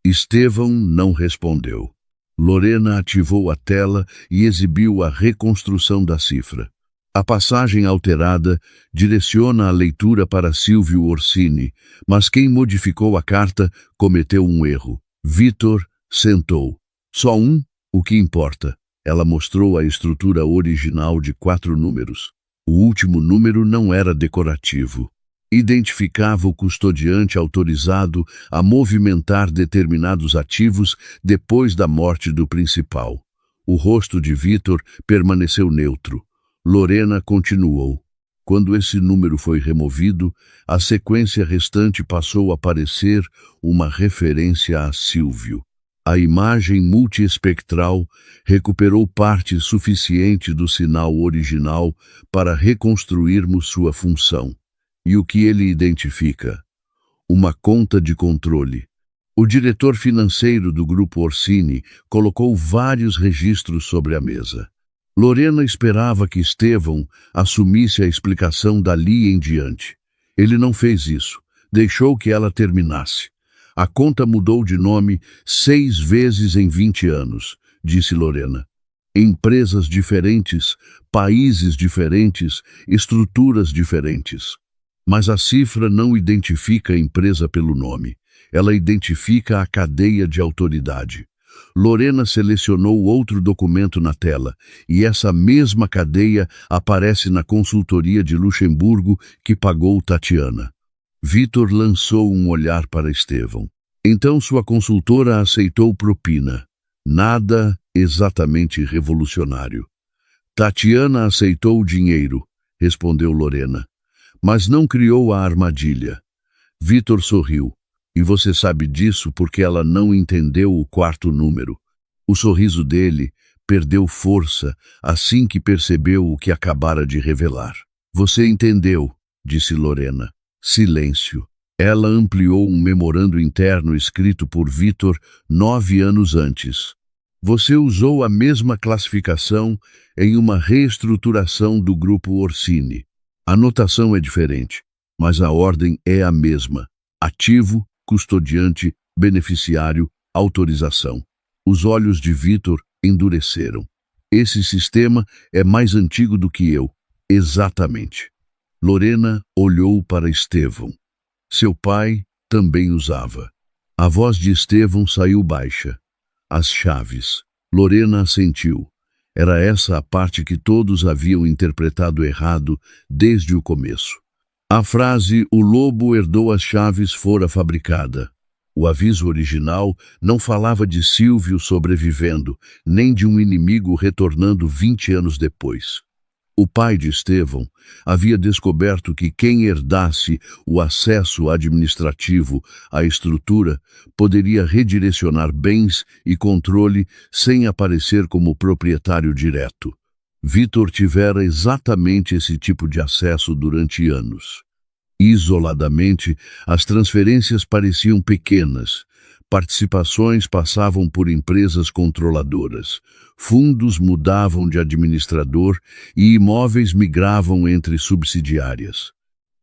Estevão não respondeu. Lorena ativou a tela e exibiu a reconstrução da cifra. A passagem alterada direciona a leitura para Silvio Orsini, mas quem modificou a carta cometeu um erro. Vitor sentou. Só um? O que importa? Ela mostrou a estrutura original de 4 números. O último número não era decorativo. Identificava o custodiante autorizado a movimentar determinados ativos depois da morte do principal. O rosto de Vitor permaneceu neutro. Lorena continuou. Quando esse número foi removido, a sequência restante passou a parecer uma referência a Silvio. A imagem multiespectral recuperou parte suficiente do sinal original para reconstruirmos sua função. E o que ele identifica? Uma conta de controle. O diretor financeiro do grupo Orsini colocou vários registros sobre a mesa. Lorena esperava que Estevão assumisse a explicação dali em diante. Ele não fez isso. Deixou que ela terminasse. A conta mudou de nome 6 vezes em 20 anos, disse Lorena. Empresas diferentes, países diferentes, estruturas diferentes. Mas a cifra não identifica a empresa pelo nome. Ela identifica a cadeia de autoridade. Lorena selecionou outro documento na tela, e essa mesma cadeia aparece na consultoria de Luxemburgo que pagou Tatiana. Vitor lançou um olhar para Estevão. Então sua consultora aceitou propina. Nada exatamente revolucionário. Tatiana aceitou o dinheiro, respondeu Lorena, mas não criou a armadilha. Vitor sorriu. E você sabe disso porque ela não entendeu o quarto número. O sorriso dele perdeu força assim que percebeu o que acabara de revelar. Você entendeu, disse Lorena. Silêncio. Ela ampliou um memorando interno escrito por Vitor 9 anos antes. Você usou a mesma classificação em uma reestruturação do grupo Orsini. A notação é diferente, mas a ordem é a mesma. Ativo, custodiante, beneficiário, autorização. Os olhos de Vitor endureceram. Esse sistema é mais antigo do que eu. Exatamente. Lorena olhou para Estevão. Seu pai também usava. A voz de Estevão saiu baixa. As chaves. Lorena assentiu. Era essa a parte que todos haviam interpretado errado desde o começo. A frase "o lobo herdou as chaves" fora fabricada. O aviso original não falava de Silvio sobrevivendo, nem de um inimigo retornando 20 anos depois. O pai de Estevão havia descoberto que quem herdasse o acesso administrativo à estrutura poderia redirecionar bens e controle sem aparecer como proprietário direto. Vitor tivera exatamente esse tipo de acesso durante anos. Isoladamente, as transferências pareciam pequenas. Participações passavam por empresas controladoras, fundos mudavam de administrador e imóveis migravam entre subsidiárias.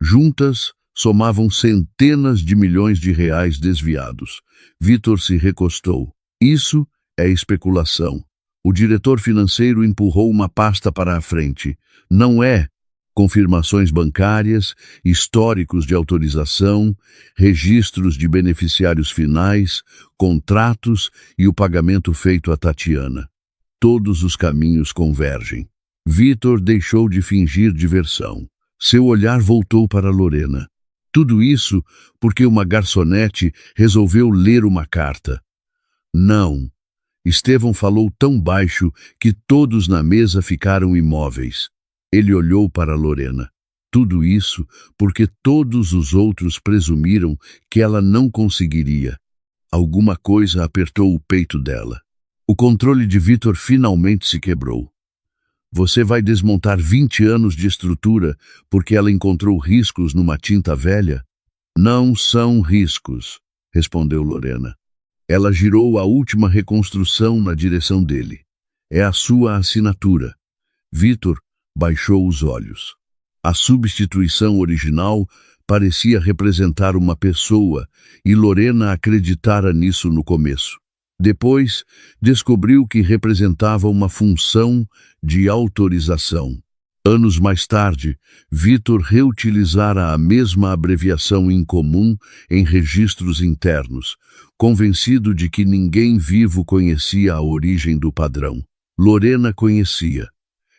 Juntas, somavam centenas de milhões de reais desviados. Vitor se recostou. Isso é especulação. O diretor financeiro empurrou uma pasta para a frente. Não é. Confirmações bancárias, históricos de autorização, registros de beneficiários finais, contratos e o pagamento feito a Tatiana. Todos os caminhos convergem. Vitor deixou de fingir diversão. Seu olhar voltou para Lorena. Tudo isso porque uma garçonete resolveu ler uma carta. Não. Estevão falou tão baixo que todos na mesa ficaram imóveis. Ele olhou para Lorena. Tudo isso porque todos os outros presumiram que ela não conseguiria. Alguma coisa apertou o peito dela. O controle de Vitor finalmente se quebrou. Você vai desmontar 20 anos de estrutura porque ela encontrou riscos numa tinta velha? Não são riscos, respondeu Lorena. Ela girou a última reconstrução na direção dele. É a sua assinatura. Vitor baixou os olhos. A substituição original parecia representar uma pessoa e Lorena acreditara nisso no começo. Depois, descobriu que representava uma função de autorização. Anos mais tarde, Vitor reutilizara a mesma abreviação incomum em registros internos, convencido de que ninguém vivo conhecia a origem do padrão. Lorena conhecia.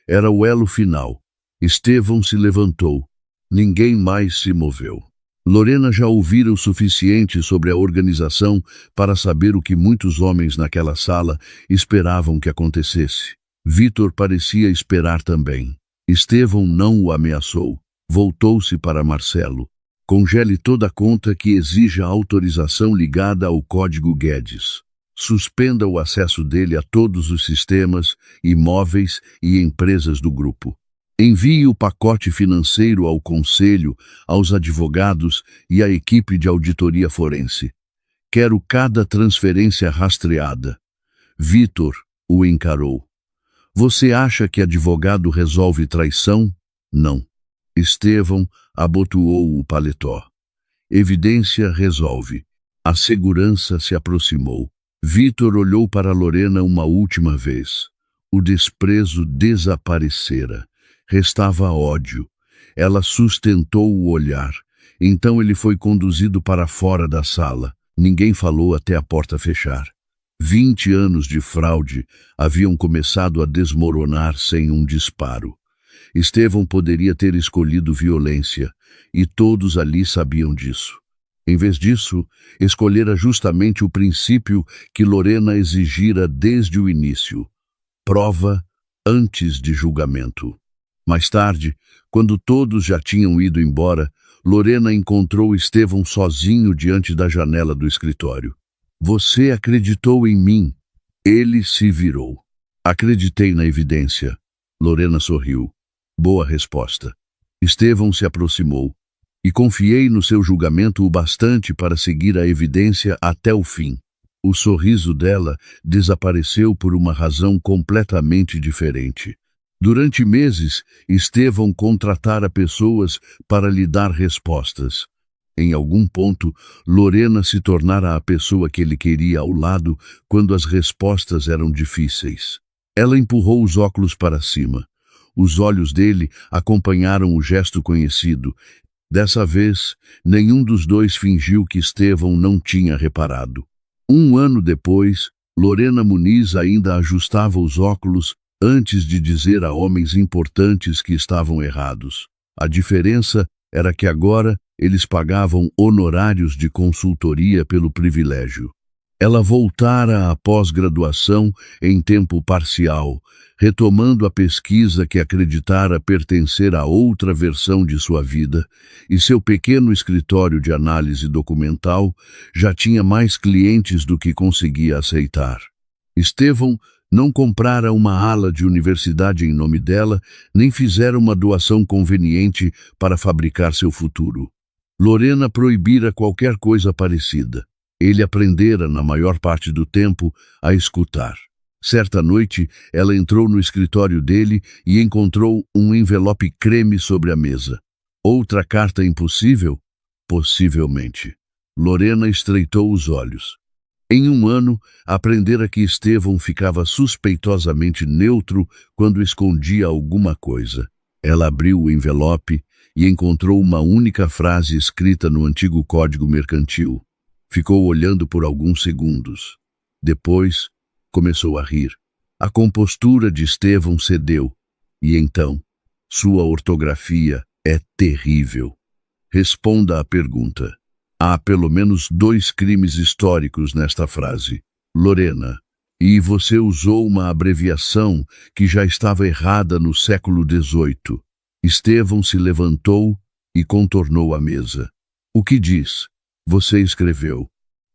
Era o elo final. Estevão se levantou. Ninguém mais se moveu. Lorena já ouvira o suficiente sobre a organização para saber o que muitos homens naquela sala esperavam que acontecesse. Vitor parecia esperar também. Estevão não o ameaçou. Voltou-se para Marcelo. Congele toda a conta que exija autorização ligada ao código Guedes. Suspenda o acesso dele a todos os sistemas, imóveis e empresas do grupo. Envie o pacote financeiro ao conselho, aos advogados e à equipe de auditoria forense. Quero cada transferência rastreada. Vitor o encarou. Você acha que advogado resolve traição? Não. Estevão abotoou o paletó. Evidência resolve. A segurança se aproximou. Vitor olhou para Lorena uma última vez. O desprezo desaparecera. Restava ódio. Ela sustentou o olhar. Então ele foi conduzido para fora da sala. Ninguém falou até a porta fechar. 20 anos de fraude haviam começado a desmoronar sem um disparo. Estevão poderia ter escolhido violência, e todos ali sabiam disso. Em vez disso, escolhera justamente o princípio que Lorena exigira desde o início: prova antes de julgamento. Mais tarde, quando todos já tinham ido embora, Lorena encontrou Estevão sozinho diante da janela do escritório. Você acreditou em mim. Ele se virou. Acreditei na evidência. Lorena sorriu. Boa resposta. Estevão se aproximou. E confiei no seu julgamento o bastante para seguir a evidência até o fim. O sorriso dela desapareceu por uma razão completamente diferente. Durante meses, Estevão contratara pessoas para lhe dar respostas. Em algum ponto, Lorena se tornara a pessoa que ele queria ao lado quando as respostas eram difíceis. Ela empurrou os óculos para cima. Os olhos dele acompanharam o gesto conhecido. Dessa vez, nenhum dos dois fingiu que Estevão não tinha reparado. Um ano depois, Lorena Muniz ainda ajustava os óculos antes de dizer a homens importantes que estavam errados. A diferença era que agora eles pagavam honorários de consultoria pelo privilégio. Ela voltara à pós-graduação em tempo parcial, retomando a pesquisa que acreditara pertencer a outra versão de sua vida, e seu pequeno escritório de análise documental já tinha mais clientes do que conseguia aceitar. Estevão não comprara uma ala de universidade em nome dela, nem fizera uma doação conveniente para fabricar seu futuro. Lorena proibira qualquer coisa parecida. Ele aprendera, na maior parte do tempo, a escutar. Certa noite, ela entrou no escritório dele e encontrou um envelope creme sobre a mesa. Outra carta impossível? Possivelmente. Lorena estreitou os olhos. Em um ano, aprendera que Estevão ficava suspeitosamente neutro quando escondia alguma coisa. Ela abriu o envelope e encontrou uma única frase escrita no antigo Código Mercantil. Ficou olhando por alguns segundos. Depois, começou a rir. A compostura de Estevão cedeu. E então, sua ortografia é terrível. Responda à pergunta. Há pelo menos 2 crimes históricos nesta frase. Lorena, e você usou uma abreviação que já estava errada no século XVIII. Estevão se levantou e contornou a mesa. O que diz? Você escreveu.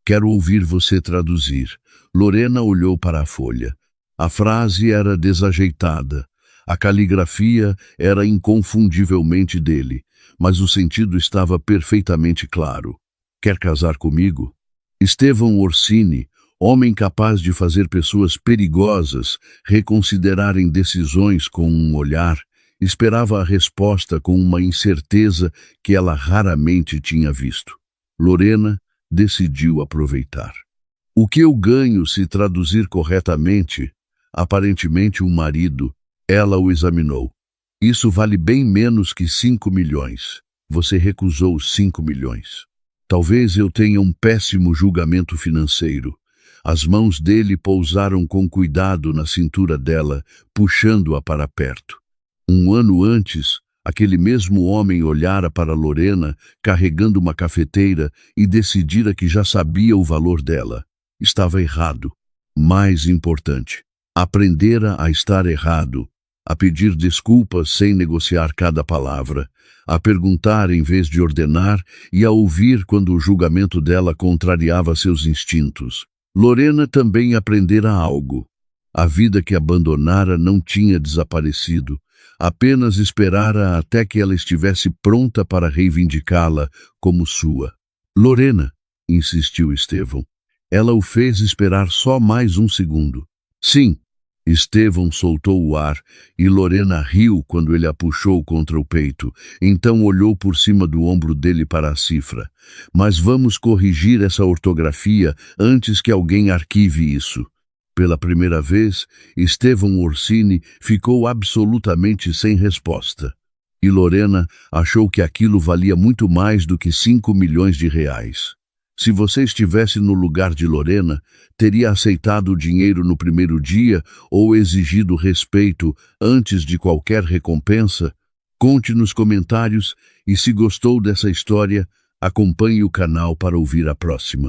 Quero ouvir você traduzir. Lorena olhou para a folha. A frase era desajeitada. A caligrafia era inconfundivelmente dele, mas o sentido estava perfeitamente claro. Quer casar comigo? Estevão Orsini, homem capaz de fazer pessoas perigosas reconsiderarem decisões com um olhar, esperava a resposta com uma incerteza que ela raramente tinha visto. Lorena decidiu aproveitar. O que eu ganho se traduzir corretamente? Aparentemente um marido. Ela o examinou. Isso vale bem menos que 5 milhões. Você recusou os 5 milhões. Talvez eu tenha um péssimo julgamento financeiro. As mãos dele pousaram com cuidado na cintura dela, puxando-a para perto. Um ano antes, aquele mesmo homem olhara para Lorena, carregando uma cafeteira, e decidira que já sabia o valor dela. Estava errado. Mais importante, aprendera a estar errado, a pedir desculpas sem negociar cada palavra, a perguntar em vez de ordenar e a ouvir quando o julgamento dela contrariava seus instintos. Lorena também aprendera algo. A vida que abandonara não tinha desaparecido, apenas esperara até que ela estivesse pronta para reivindicá-la como sua. Lorena, insistiu Estevão. Ela o fez esperar só mais um segundo. Sim. Estevão soltou o ar e Lorena riu quando ele a puxou contra o peito. Então olhou por cima do ombro dele para a cifra. Mas vamos corrigir essa ortografia antes que alguém arquive isso. Pela primeira vez, Estevão Orsini ficou absolutamente sem resposta. E Lorena achou que aquilo valia muito mais do que 5 milhões de reais. Se você estivesse no lugar de Lorena, teria aceitado o dinheiro no primeiro dia ou exigido respeito antes de qualquer recompensa? Conte nos comentários e se gostou dessa história, Acompanhe o canal para ouvir a próxima.